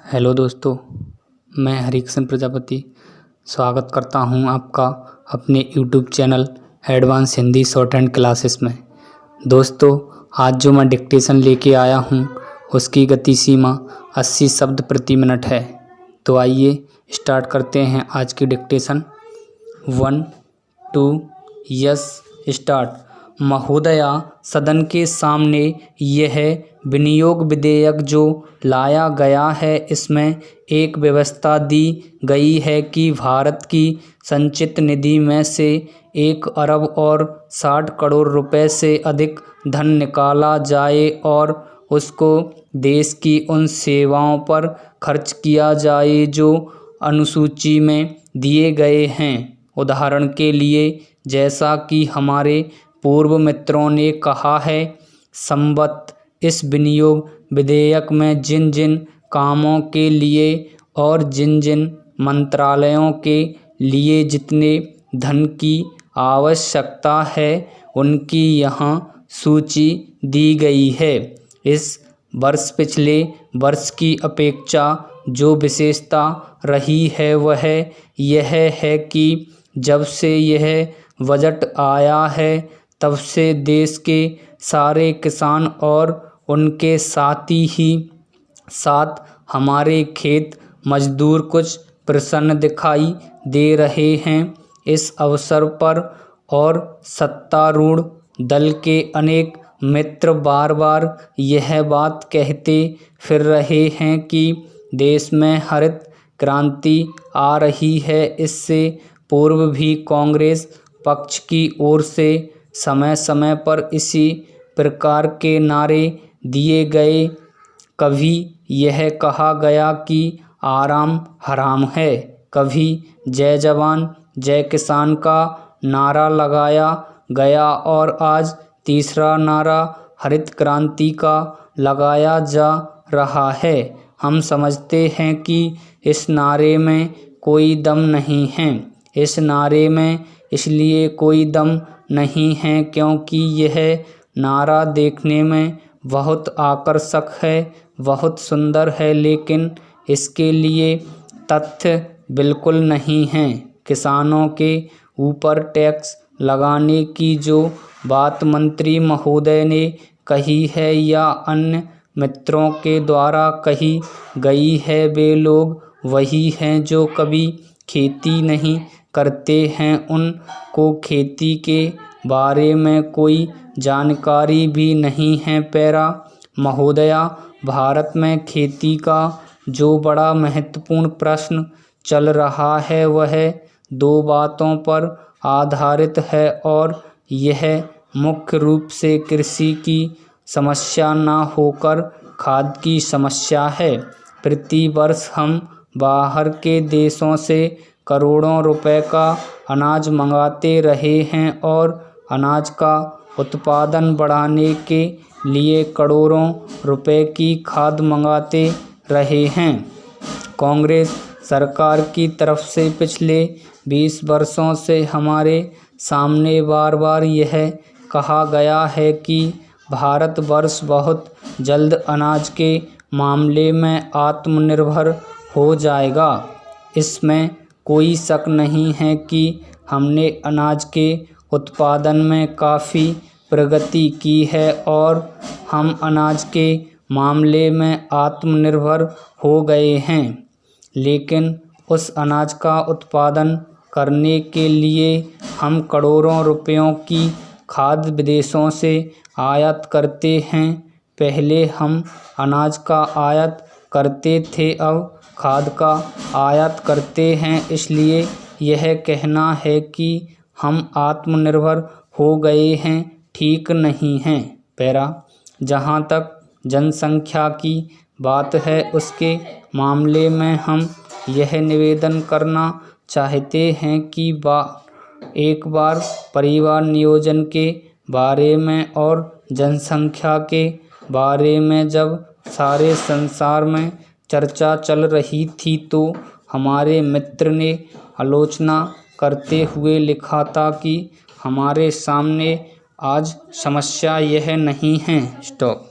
Hello दोस्तों, मैं हरिकिशन प्रजापति स्वागत करता हूं आपका अपने YouTube channel advance Hindi short hand classes में। दोस्तों, आज जो मैं डिक्टेशन लेके आया हूं उसकी गति सीमा 80 शब्द प्रति मिनट है। तो आइए स्टार्ट करते हैं आज की डिक्टेशन। 1 2 yes start. महोदया, सदन के सामने यह विनियोग विधेयक जो लाया गया है, इसमें एक व्यवस्था दी गई है कि भारत की संचित निधि में से 1 अरब और 60 करोड़ रुपए से अधिक धन निकाला जाए और उसको देश की उन सेवाओं पर खर्च किया जाए जो अनुसूची में दिए गए हैं। उदाहरण के लिए, जैसा कि हमारे पूर्व मित्रों ने कहा है, संबद्ध इस विनियोग विधेयक में जिन जिन कामों के लिए और जिन जिन मंत्रालयों के लिए जितने धन की आवश्यकता है उनकी यहाँ सूची दी गई है। इस वर्ष पिछले वर्ष की अपेक्षा जो विशेषता रही है वह यह है कि जब से यह बजट आया है तब से देश के सारे किसान और उनके साथी ही साथ हमारे खेत मजदूर कुछ प्रसन्न दिखाई दे रहे हैं। इस अवसर पर और सत्तारूढ़ दल के अनेक मित्र बार बार यह बात कहते फिर रहे हैं कि देश में हरित क्रांति आ रही है। इससे पूर्व भी कांग्रेस पक्ष की ओर से समय समय पर इसी प्रकार के नारे दिए गए। कभी यह कहा गया कि आराम हराम है, कभी जय जवान जय किसान का नारा लगाया गया और आज तीसरा नारा हरित क्रांति का लगाया जा रहा है। हम समझते हैं कि इस नारे में कोई दम नहीं है। इस नारे में इसलिए कोई दम नहीं है क्योंकि यह नारा देखने में बहुत आकर्षक है, बहुत सुंदर है, लेकिन इसके लिए तथ्य बिल्कुल नहीं हैं। किसानों के ऊपर टैक्स लगाने की जो बात मंत्री महोदय ने कही है या अन्य मित्रों के द्वारा कही गई है, वे लोग वही हैं जो कभी खेती नहीं करते हैं, उनको खेती के बारे में कोई जानकारी भी नहीं है। पैरा महोदया, भारत में खेती का जो बड़ा महत्वपूर्ण प्रश्न चल रहा है वह 2 बातों पर आधारित है और यह मुख्य रूप से कृषि की समस्या न होकर खाद की समस्या है। प्रति वर्ष हम बाहर के देशों से करोड़ों रुपए का अनाज मंगाते रहे हैं और अनाज का उत्पादन बढ़ाने के लिए करोड़ों रुपए की खाद मंगाते रहे हैं। कांग्रेस सरकार की तरफ से पिछले 20 वर्षों से हमारे सामने बार बार यह कहा गया है कि भारतवर्ष बहुत जल्द अनाज के मामले में आत्मनिर्भर हो जाएगा। इसमें कोई शक नहीं है कि हमने अनाज के उत्पादन में काफ़ी प्रगति की है और हम अनाज के मामले में आत्मनिर्भर हो गए हैं, लेकिन उस अनाज का उत्पादन करने के लिए हम करोड़ों रुपयों की खाद विदेशों से आयात करते हैं। पहले हम अनाज का आयात करते थे, अब खाद का आयात करते हैं। इसलिए यह कहना है कि हम आत्मनिर्भर हो गए हैं ठीक नहीं है। पैरा, जहाँ तक जनसंख्या की बात है उसके मामले में हम यह निवेदन करना चाहते हैं कि एक बार परिवार नियोजन के बारे में और जनसंख्या के बारे में जब सारे संसार में चर्चा चल रही थी तो हमारे मित्र ने आलोचना करते हुए लिखा था कि हमारे सामने आज समस्या यह नहीं है। स्टॉप।